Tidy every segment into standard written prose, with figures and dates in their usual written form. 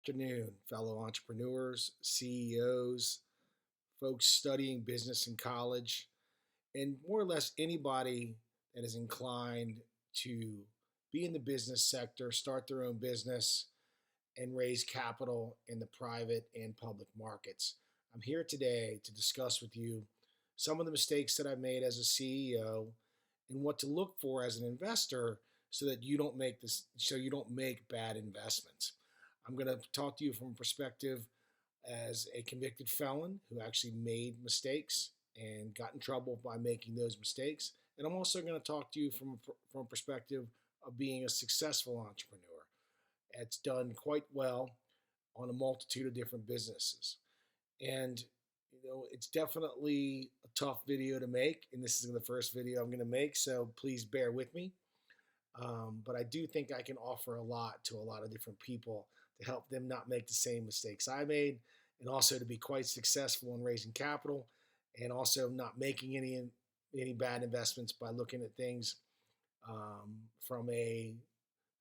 afternoon, fellow entrepreneurs, CEOs, folks studying business in college, and more or less anybody that is inclined to be in the business sector, start their own business, and raise capital in the private and public markets. I'm here today to discuss with you some of the mistakes that I've made as a CEO and what to look for as an investor so that you don't make bad investments. I'm going to talk to you from a perspective as a convicted felon who actually made mistakes and got in trouble by making those mistakes. And I'm also going to talk to you from a perspective of being a successful entrepreneur. It's done quite well on a multitude of different businesses. And it's definitely a tough video to make, and this is the first video I'm going to make, so please bear with me. But I do think I can offer a lot to a lot of different people to help them not make the same mistakes I made, and also to be quite successful in raising capital, and also not making any bad investments by looking at things from a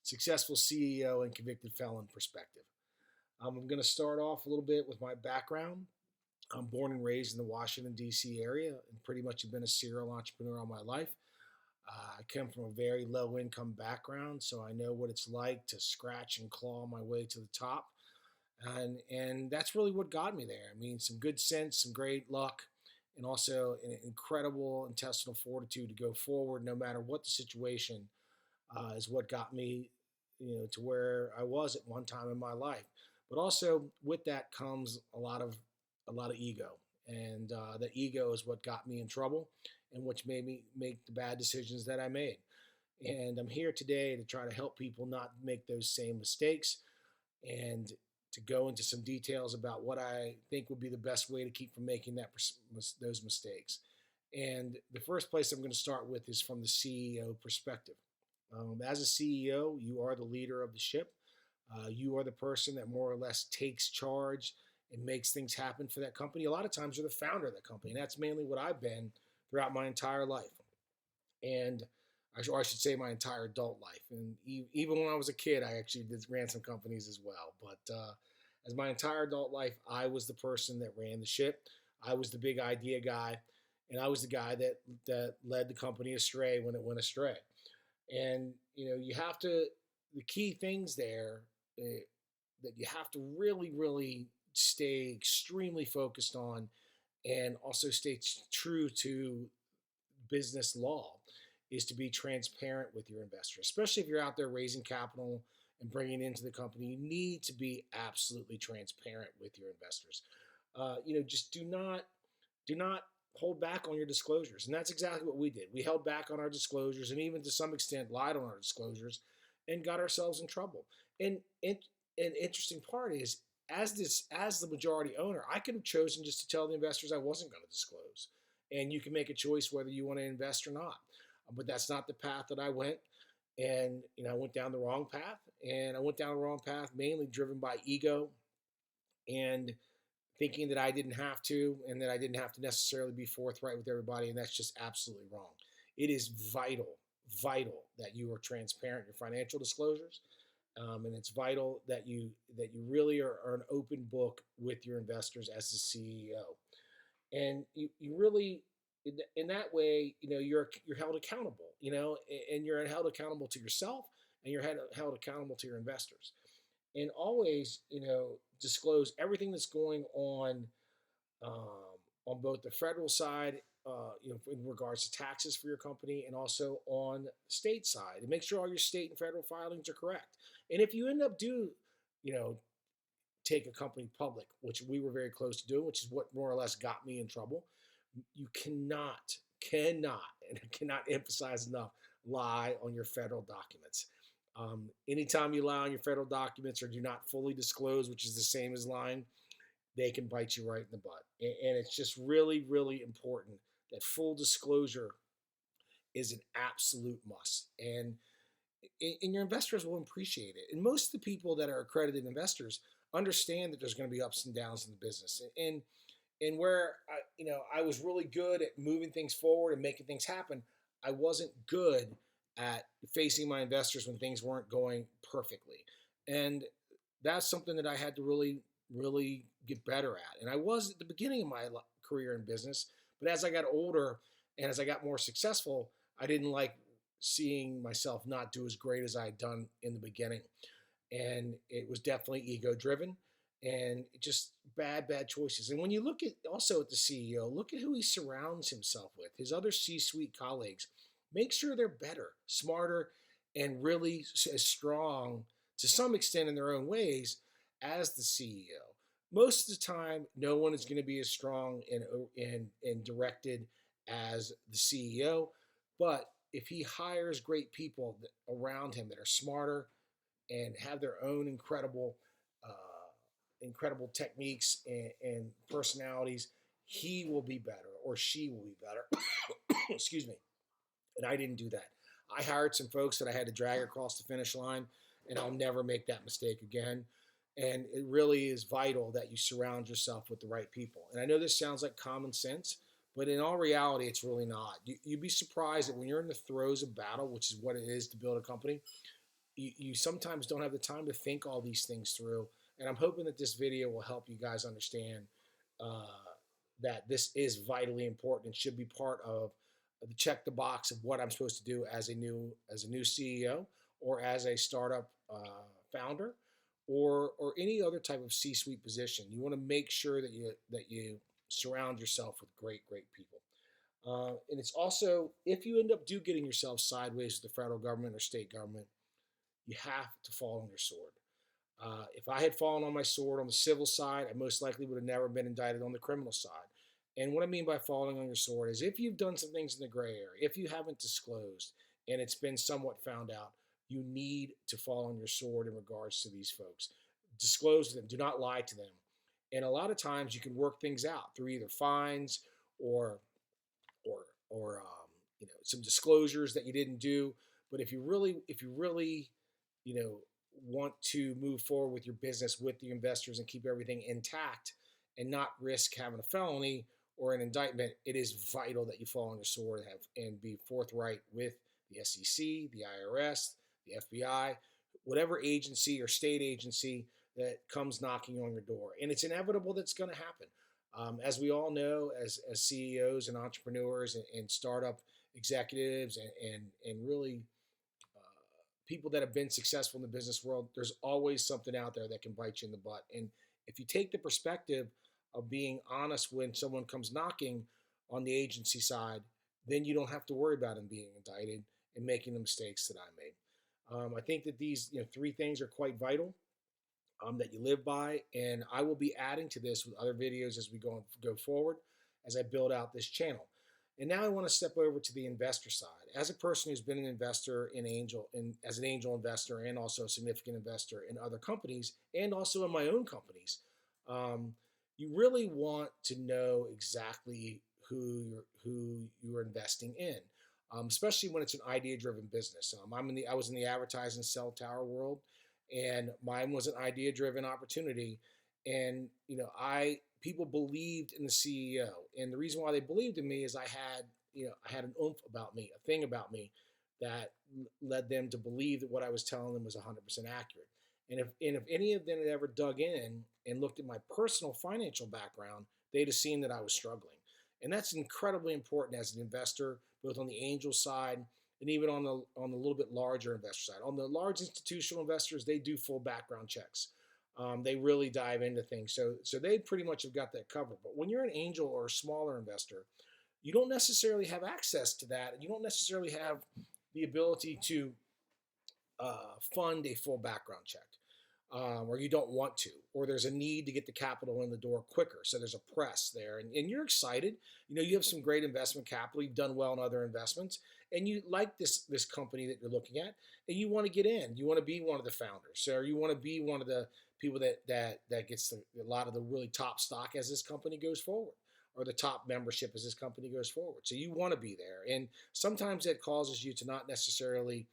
successful CEO and convicted felon perspective. I'm going to start off a little bit with my background. I'm born and raised in the Washington, D.C. area and pretty much have been a serial entrepreneur all my life. I come from a very low income background, so I know what it's like to scratch and claw my way to the top. And that's really what got me there. I mean, some good sense, some great luck, and also an incredible intestinal fortitude to go forward no matter what the situation is what got me, to where I was at one time in my life. But also with that comes a lot of ego, and the ego is what got me in trouble and which made me make the bad decisions that I made. And I'm here today to try to help people not make those same mistakes and to go into some details about what I think would be the best way to keep from making those mistakes. And the first place I'm going to start with is from the CEO perspective. As a CEO, you are the leader of the ship. You are the person that more or less takes charge and makes things happen for that company. A lot of times you're the founder of that company, and that's mainly what I've been throughout my entire life. And I should say my entire adult life. And even when I was a kid, I actually ran some companies as well. But as my entire adult life, I was the person that ran the ship. I was the big idea guy, and I was the guy that led the company astray when it went astray. And you have to, the key things there that you have to really, really stay extremely focused on, and also stay true to business law, is to be transparent with your investors, especially if you're out there raising capital and bringing into the company. You need to be absolutely transparent with your investors. Just do not hold back on your disclosures. And that's exactly what we did. We held back on our disclosures and even to some extent lied on our disclosures and got ourselves in trouble. And an interesting part is, as the majority owner, I could have chosen just to tell the investors I wasn't going to disclose. And you can make a choice whether you want to invest or not. But that's not the path that I went. And I went down the wrong path. And I went down the wrong path mainly driven by ego and thinking that I didn't have to, and that I didn't have to necessarily be forthright with everybody, and that's just absolutely wrong. It is vital that you are transparent in your financial disclosures, and it's vital that you really are an open book with your investors as the CEO, and you really in that way, you're held accountable, and you're held accountable to yourself, and you're held accountable to your investors, and always, disclose everything that's going on both the federal side, in regards to taxes for your company, and also on the state side, and make sure all your state and federal filings are correct. And if you end up you know, take a company public, which we were very close to doing, which is what more or less got me in trouble, you and I cannot emphasize enough, lie on your federal documents. Anytime you lie on your federal documents or do not fully disclose, which is the same as lying, they can bite you right in the butt. And it's just really, really important that full disclosure is an absolute must. And your investors will appreciate it. And most of the people that are accredited investors understand that there's going to be ups and downs in the business. And where I was really good at moving things forward and making things happen, I wasn't good at facing my investors when things weren't going perfectly. And that's something that I had to really get better at. And I was at the beginning of my career in business, but as I got older and as I got more successful, I didn't like seeing myself not do as great as I had done in the beginning. And it was definitely ego driven and just bad choices. And when you look at also at the CEO, look at who he surrounds himself with, his other C-suite colleagues. Make sure they're better, smarter, and really as strong to some extent in their own ways as the CEO. Most of the time, no one is going to be as strong and directed as the CEO. But if he hires great people around him that are smarter and have their own incredible techniques and personalities, he will be better or she will be better. Excuse me. And I didn't do that. I hired some folks that I had to drag across the finish line, and I'll never make that mistake again. And it really is vital that you surround yourself with the right people. And I know this sounds like common sense, but in all reality, it's really not. You'd be surprised that when you're in the throes of battle, which is what it is to build a company, you sometimes don't have the time to think all these things through. And I'm hoping that this video will help you guys understand uh, that this is vitally important and should be part of the check the box of what I'm supposed to do as a new CEO or as a startup founder or any other type of C-suite position. You want to make sure that you surround yourself with great people. And it's also, if you end up getting yourself sideways with the federal government or state government, you have to fall on your sword. If I had fallen on my sword on the civil side, I most likely would have never been indicted on the criminal side. And what I mean by falling on your sword is if you've done some things in the gray area, if you haven't disclosed and it's been somewhat found out, you need to fall on your sword in regards to these folks. Disclose to them, do not lie to them. And a lot of times you can work things out through either fines or some disclosures that you didn't do. But if you really you know want to move forward with your business with the investors and keep everything intact and not risk having a felony or an indictment, it is vital that you fall on your sword and be forthright with the SEC, the IRS, the FBI, whatever agency or state agency that comes knocking on your door. And it's inevitable that's going to happen. As we all know, as CEOs and entrepreneurs and startup executives and really people that have been successful in the business world, there's always something out there that can bite you in the butt. And if you take the perspective of being honest when someone comes knocking on the agency side, then you don't have to worry about them being indicted and making the mistakes that I made. I think that these three things are quite vital that you live by, and I will be adding to this with other videos as we go forward as I build out this channel. And now I want to step over to the investor side. As a person who's been an investor as an angel investor and also a significant investor in other companies and also in my own companies, you really want to know exactly who you're investing in, especially when it's an idea-driven business. I was in the advertising cell tower world, and mine was an idea-driven opportunity. And people believed in the CEO, and the reason why they believed in me is I had an oomph about me, a thing about me that led them to believe that what I was telling them was 100% accurate. And if any of them had ever dug in and looked at my personal financial background, they'd have seen that I was struggling. And that's incredibly important as an investor, both on the angel side and even on the little bit larger investor side. On the large institutional investors, they do full background checks. They really dive into things, so they pretty much have got that covered. But when you're an angel or a smaller investor, you don't necessarily have access to that, and you don't necessarily have the ability to fund a full background check, or you don't want to, or there's a need to get the capital in the door quicker. So there's a press there, and you're excited. You have some great investment capital. You've done well in other investments, and you like this company that you're looking at, and you want to get in. You want to be one of the founders, or you want to be one of the people that gets a lot of the really top stock as this company goes forward, or the top membership as this company goes forward. So you want to be there, and sometimes that causes you to not necessarily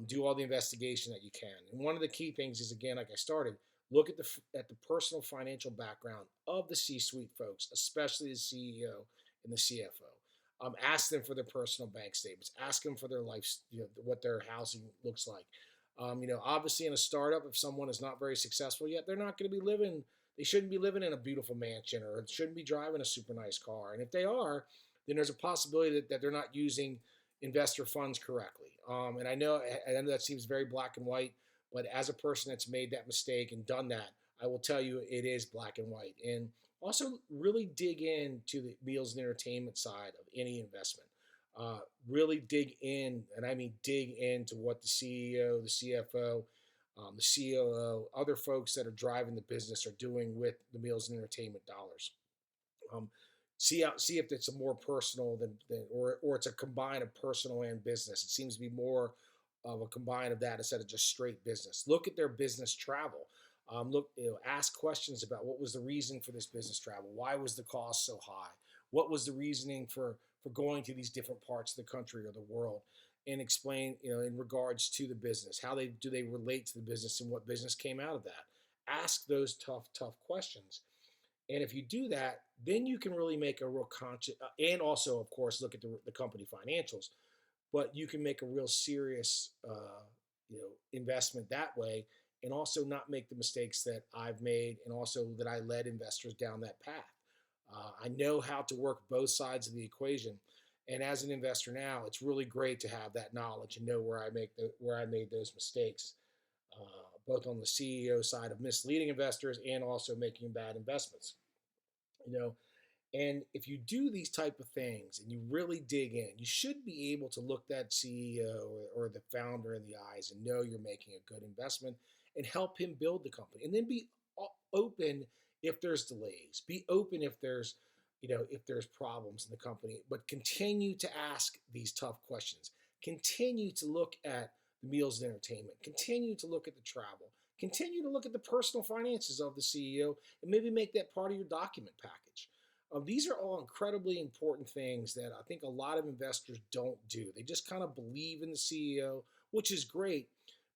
do all the investigation that you can. And one of the key things is, again, like I started, look at the personal financial background of the C-suite folks, especially the CEO and the CFO. Ask them for their personal bank statements. Ask them for their life, what their housing looks like. Obviously in a startup, if someone is not very successful yet, they're not going to be living. They shouldn't be living in a beautiful mansion or shouldn't be driving a super nice car. And if they are, then there's a possibility that they're not using investor funds correctly. And I know that seems very black and white, but as a person that's made that mistake and done that, I will tell you it is black and white. And also really dig into the meals and entertainment side of any investment. Really dig in, and I mean dig into what the CEO, the CFO, the COO, other folks that are driving the business are doing with the meals and entertainment dollars. Um, see if it's a more personal or it's a combine of personal and business. It seems to be more of a combine of that instead of just straight business. Look at their business travel. Ask questions about what was the reason for this business travel. Why was the cost so high? What was the reasoning for going to these different parts of the country or the world? And explain, in regards to the business, how they relate to the business and what business came out of that. Ask those tough questions, and if you do that, then you can really make a real conscious, and also, of course, look at the company financials. But you can make a real serious, investment that way, and also not make the mistakes that I've made, and also that I led investors down that path. I know how to work both sides of the equation, and as an investor now, it's really great to have that knowledge and know where I made those mistakes, both on the CEO side of misleading investors and also making bad investments. You know, and if you do these type of things and you really dig in, you should be able to look that CEO or the founder in the eyes and know you're making a good investment and help him build the company. And then be open if there's delays. Be open if there's problems in the company, but continue to ask these tough questions. Continue to look at the meals and entertainment. Continue to look at the travel. Continue to look at the personal finances of the CEO and maybe make that part of your document package. These are all incredibly important things that I think a lot of investors don't do. They just kind of believe in the CEO, which is great.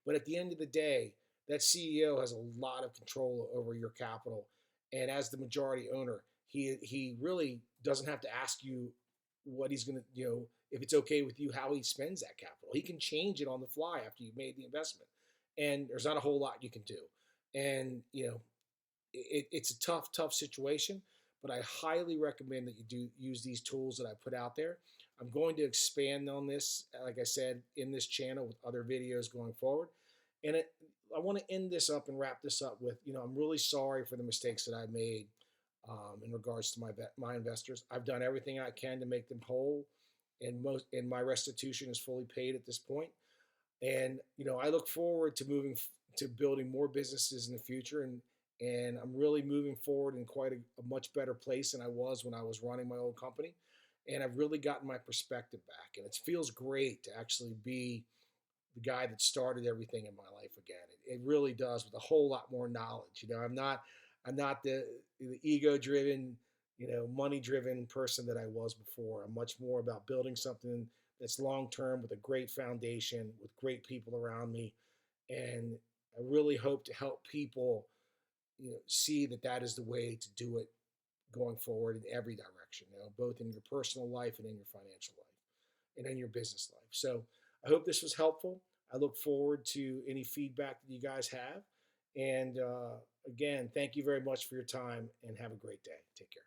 But at the end of the day, that CEO has a lot of control over your capital. And as the majority owner, he really doesn't have to ask you what he's going to, if it's okay with you, how he spends that capital. He can change it on the fly after you've made the investment. And there's not a whole lot you can do. And, it's a tough situation, but I highly recommend that you do use these tools that I put out there. I'm going to expand on this, like I said, in this channel with other videos going forward. And I want to end this up and wrap this up with, I'm really sorry for the mistakes that I made in regards to my investors. I've done everything I can to make them whole, and my restitution is fully paid at this point. And I look forward to moving to building more businesses in the future, and I'm really moving forward in quite a much better place than I was when I was running my old company. And I've really gotten my perspective back, and it feels great to actually be the guy that started everything in my life again. It really does, with a whole lot more knowledge. I'm not the ego driven, money driven person that I was before. I'm much more about building something that's long term with a great foundation, with great people around me, and I really hope to help people, see that is the way to do it going forward in every direction. Both in your personal life and in your financial life and in your business life. So I hope this was helpful. I look forward to any feedback that you guys have. And again, thank you very much for your time and have a great day. Take care.